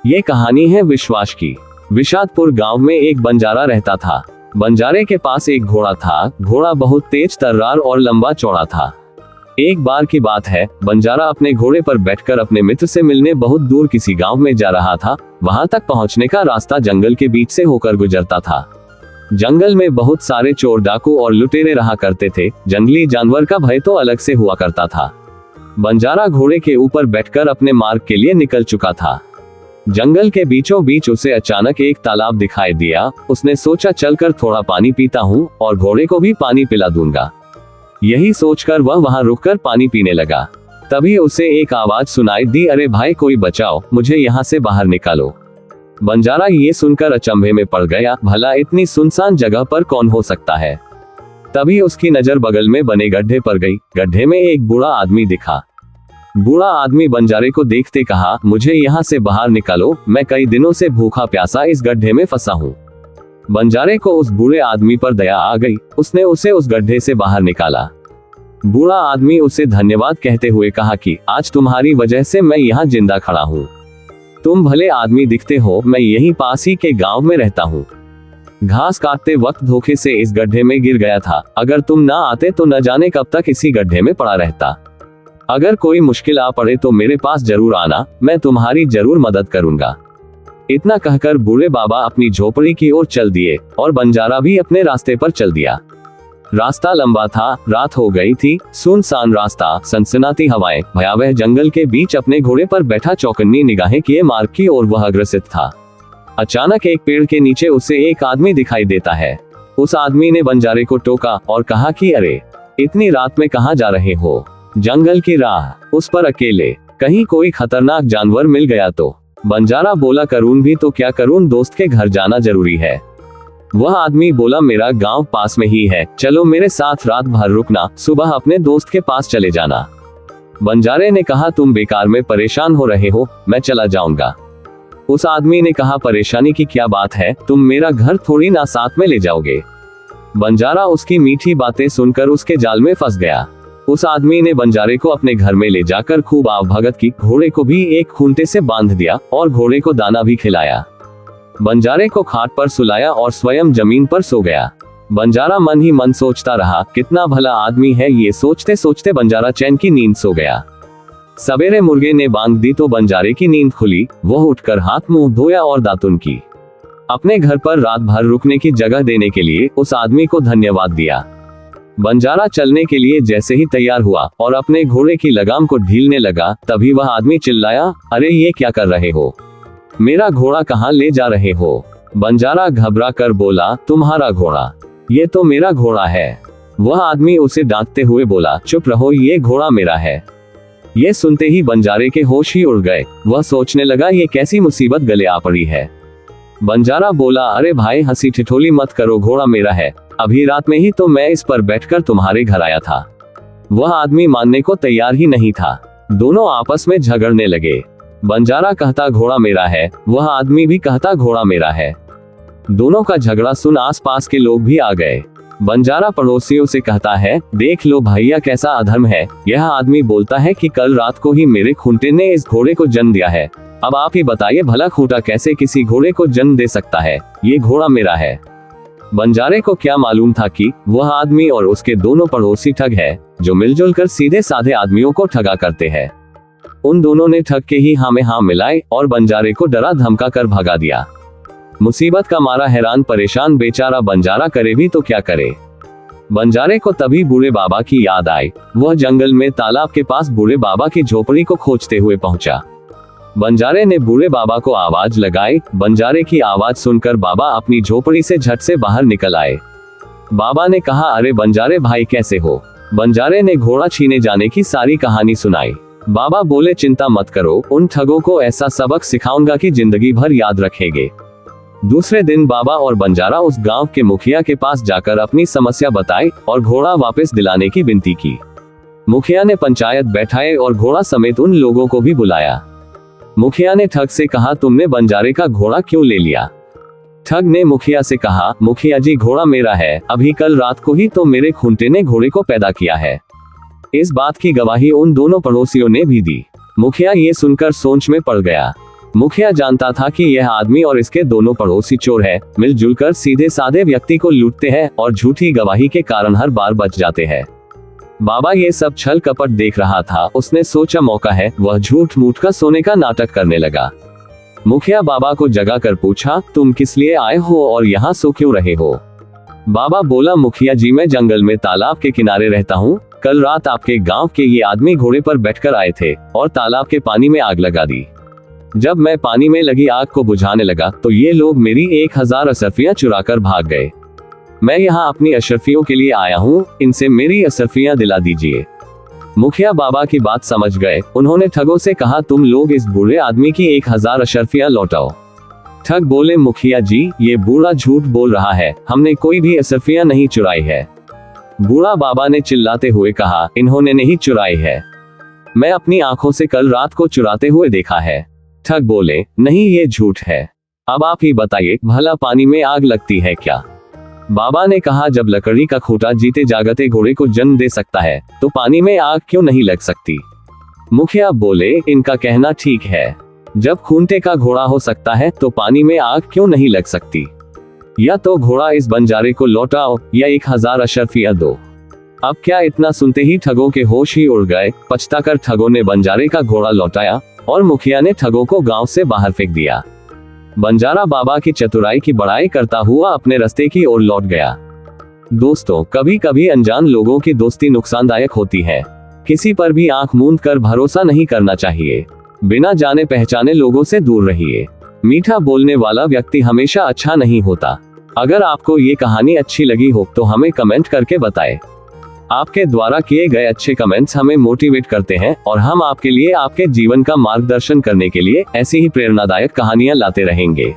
ये कहानी है विश्वास की। विषादपुर गांव में एक बंजारा रहता था। बंजारे के पास एक घोड़ा था। घोड़ा बहुत तेज तर्रार और लंबा चौड़ा था। एक बार की बात है, बंजारा अपने घोड़े पर बैठकर अपने मित्र से मिलने बहुत दूर किसी गांव में जा रहा था। वहां तक पहुंचने का रास्ता जंगल के बीच से होकर गुजरता था। जंगल में बहुत सारे चोर, डाकू और लुटेरे रहा करते थे। जंगली जानवर का भय तो अलग से हुआ करता था। बंजारा घोड़े के ऊपर बैठकर अपने मार्ग के लिए निकल चुका था। जंगल के बीचों बीच उसे अचानक एक तालाब दिखाई दिया। उसने सोचा चलकर थोड़ा पानी पीता हूँ और घोड़े को भी पानी पिला दूंगा। यही सोचकर वह वहां रुककर पानी पीने लगा। तभी उसे एक आवाज सुनाई दी, अरे भाई कोई बचाओ, मुझे यहाँ से बाहर निकालो। बंजारा ये सुनकर अचंभे में पड़ गया। भला इतनी सुनसान जगह पर कौन हो सकता है। तभी उसकी नजर बगल में बने गड्ढे पर गई। गड्ढे में एक बूढ़ा आदमी दिखा। बूढ़ा आदमी बंजारे को देखते कहा, मुझे यहाँ से बाहर निकालो, मैं कई दिनों से भूखा प्यासा इस गड्ढे में फंसा हूँ। बंजारे को उस बूढ़े आदमी पर दया आ गई। उसने उसे उस गड्ढे से बाहर निकाला। बूढ़ा आदमी उसे धन्यवाद कहते हुए कहा कि आज तुम्हारी वजह से मैं यहाँ जिंदा खड़ा हूँ। तुम भले आदमी दिखते हो, मैं यहीं पास ही के गांव में रहता हूँ। घास काटते वक्त धोखे से इस गड्ढे में गिर गया था। अगर तुम ना आते तो न जाने कब तक इसी गड्ढे में पड़ा रहता। अगर कोई मुश्किल आ पड़े तो मेरे पास जरूर आना, मैं तुम्हारी जरूर मदद करूंगा। इतना कहकर बूढ़े बाबा अपनी झोपड़ी की ओर चल दिए और बंजारा भी अपने रास्ते पर चल दिया। रास्ता लंबा था, रात हो गई थी। सुनसान रास्ता, सनसनाती हवाएं, भयावह जंगल के बीच अपने घोड़े पर बैठा चौकन्नी निगाहें किए मार्ग की ओर वह अग्रसर था। अचानक एक पेड़ के नीचे उसे एक आदमी दिखाई देता है। उस आदमी ने बंजारे को टोका और कहा कि अरे इतनी रात में कहाँ जा रहे हो। जंगल की राह, उस पर अकेले, कहीं कोई खतरनाक जानवर मिल गया तो। बंजारा बोला, करूं भी तो क्या करूं, दोस्त के घर जाना जरूरी है। वह आदमी बोला, मेरा गांव पास में ही है, चलो मेरे साथ रात भर रुकना, सुबह अपने दोस्त के पास चले जाना। बंजारे ने कहा, तुम बेकार में परेशान हो रहे हो, मैं चला जाऊंगा। उस आदमी ने कहा, परेशानी की क्या बात है, तुम मेरा घर थोड़ी ना साथ में ले जाओगे। बंजारा उसकी मीठी बातें सुनकर उसके जाल में फंस गया। उस आदमी ने बंजारे को अपने घर में ले जाकर खूब आवभगत की। घोड़े को भी एक खूंटे से बांध दिया और घोड़े को दाना भी खिलाया। बंजारे को खाट पर सुलाया और स्वयं जमीन पर सो गया। बंजारा मन ही मन सोचता रहा, कितना भला आदमी है। ये सोचते सोचते बंजारा चैन की नींद सो गया। सवेरे मुर्गे ने बांग दी तो बंजारे की नींद खुली। वह उठकर हाथ मुंह धोया और दातुन की। अपने घर पर रात भर रुकने की जगह देने के लिए उस आदमी को धन्यवाद दिया। बंजारा चलने के लिए जैसे ही तैयार हुआ और अपने घोड़े की लगाम को ढीलने लगा, तभी वह आदमी चिल्लाया, अरे ये क्या कर रहे हो, मेरा घोड़ा कहाँ ले जा रहे हो। बंजारा घबरा कर बोला, तुम्हारा घोड़ा, ये तो मेरा घोड़ा है। वह आदमी उसे डांटते हुए बोला, चुप रहो, ये घोड़ा मेरा है। ये सुनते ही बंजारे के होश ही उड़ गए। वह सोचने लगा, ये कैसी मुसीबत गले आ पड़ी है। बंजारा बोला, अरे भाई हंसी ठिठोली मत करो, घोड़ा मेरा है। अभी रात में ही तो मैं इस पर बैठकर तुम्हारे घर आया था। वह आदमी मानने को तैयार ही नहीं था। दोनों आपस में झगड़ने लगे। बंजारा कहता घोड़ा मेरा है, वह आदमी भी कहता घोड़ा मेरा है। दोनों का झगड़ा सुन आसपास के लोग भी आ गए। बंजारा पड़ोसियों से कहता है, देख लो भैया कैसा अधर्म है। यह आदमी बोलता है कि कल रात को ही मेरे खूंटे ने इस घोड़े को जन्म दिया है। अब आप ही बताइए भला खूंटा कैसे किसी घोड़े को जन्म दे सकता है। ये घोड़ा मेरा है। बंजारे को क्या मालूम था कि वह आदमी और उसके दोनों पड़ोसी ठग है, जो मिलजुल कर सीधे साधे आदमियों को ठगा करते हैं। उन दोनों ने ठग के ही हाँ में हाँ मिलाए और बंजारे को डरा धमका कर भगा दिया। मुसीबत का मारा हैरान परेशान बेचारा बंजारा करे भी तो क्या करे। बंजारे को तभी बूढ़े बाबा की याद आई। वह जंगल में तालाब के पास बूढ़े बाबा की झोपड़ी को खोजते हुए पहुंचा। बंजारे ने बूढ़े बाबा को आवाज लगाई। बंजारे की आवाज सुनकर बाबा अपनी झोपड़ी से झट से बाहर निकल आए। बाबा ने कहा, अरे बंजारे भाई कैसे हो। बंजारे ने घोड़ा छीने जाने की सारी कहानी सुनाई। बाबा बोले, चिंता मत करो, उन ठगों को ऐसा सबक सिखाऊंगा कि जिंदगी भर याद रखेंगे। दूसरे दिन बाबा और बंजारा उस गांव के मुखिया के पास जाकर अपनी समस्या बताई और घोड़ा वापस दिलाने की विनती की। मुखिया ने पंचायत बैठाए और घोड़ा समेत उन लोगों को भी बुलाया। मुखिया ने ठग से कहा, तुमने बंजारे का घोड़ा क्यों ले लिया। ठग ने मुखिया से कहा, मुखिया जी घोड़ा मेरा है, अभी कल रात को ही तो मेरे खूंटे ने घोड़े को पैदा किया है। इस बात की गवाही उन दोनों पड़ोसियों ने भी दी। मुखिया ये सुनकर सोच में पड़ गया। मुखिया जानता था कि यह आदमी और इसके दोनों पड़ोसी चोर है, मिलजुल कर सीधे साधे व्यक्ति को लूटते हैं और झूठी गवाही के कारण हर बार बच जाते हैं। बाबा ये सब छल कपट देख रहा था। उसने सोचा मौका है, वह झूठ मूठ का सोने का नाटक करने लगा। मुखिया बाबा को जगा कर पूछा, तुम किस लिए आए हो और यहाँ सो क्यों रहे हो? बाबा बोला, मुखिया जी मैं जंगल में तालाब के किनारे रहता हूँ। कल रात आपके गांव के ये आदमी घोड़े पर बैठकर आए थे और तालाब के पानी में आग लगा दी। जब मैं पानी में लगी आग को बुझाने लगा तो ये लोग मेरी 1000 अशर्फियां चुरा कर भाग गए। मैं यहाँ अपनी अशर्फियों के लिए आया हूँ, इनसे मेरी अशर्फियां दिला दीजिए। मुखिया बाबा की बात समझ गए। उन्होंने ठगों से कहा, तुम लोग इस बूढ़े आदमी की 1000 अशर्फियां लौटाओ। ठग बोले, मुखिया जी ये बूढ़ा झूठ बोल रहा है, हमने कोई भी अशर्फियां नहीं चुराई है। बूढ़ा बाबा ने चिल्लाते हुए कहा, इन्होंने नहीं चुराई है, मैं अपनी आंखों से कल रात को चुराते हुए देखा है। ठग बोले, नहीं ये झूठ है, अब आप ही बताइए भला पानी में आग लगती है क्या? बाबा ने कहा, जब लकड़ी का खूंटा जीते जागते घोड़े को जन्म दे सकता है तो पानी में आग क्यों नहीं लग सकती? मुखिया बोले, इनका कहना ठीक है, जब खूंटे का घोड़ा हो सकता है तो पानी में आग क्यों नहीं लग सकती? या तो घोड़ा इस बंजारे को लौटाओ या 1000 अशर्फियां दो। अब क्या इतना सुनते ही ठगों के होश ही उड़ गए। पछताकर ठगों ने बंजारे का घोड़ा लौटाया और मुखिया ने ठगों को गांव से बाहर फेंक दिया। बंजारा बाबा की चतुराई की बड़ाई करता हुआ अपने रास्ते की ओर लौट गया। दोस्तों, कभी कभी अनजान लोगों की दोस्ती नुकसानदायक होती है। किसी पर भी आंख मूंद कर भरोसा नहीं करना चाहिए। बिना जाने पहचाने लोगों से दूर रहिए। मीठा बोलने वाला व्यक्ति हमेशा अच्छा नहीं होता। अगर आपको ये कहानी अच्छी लगी हो तो हमें कमेंट करके बताएं। आपके द्वारा किए गए अच्छे कमेंट्स हमें मोटिवेट करते हैं और हम आपके लिए आपके जीवन का मार्गदर्शन करने के लिए ऐसी ही प्रेरणादायक कहानियां लाते रहेंगे।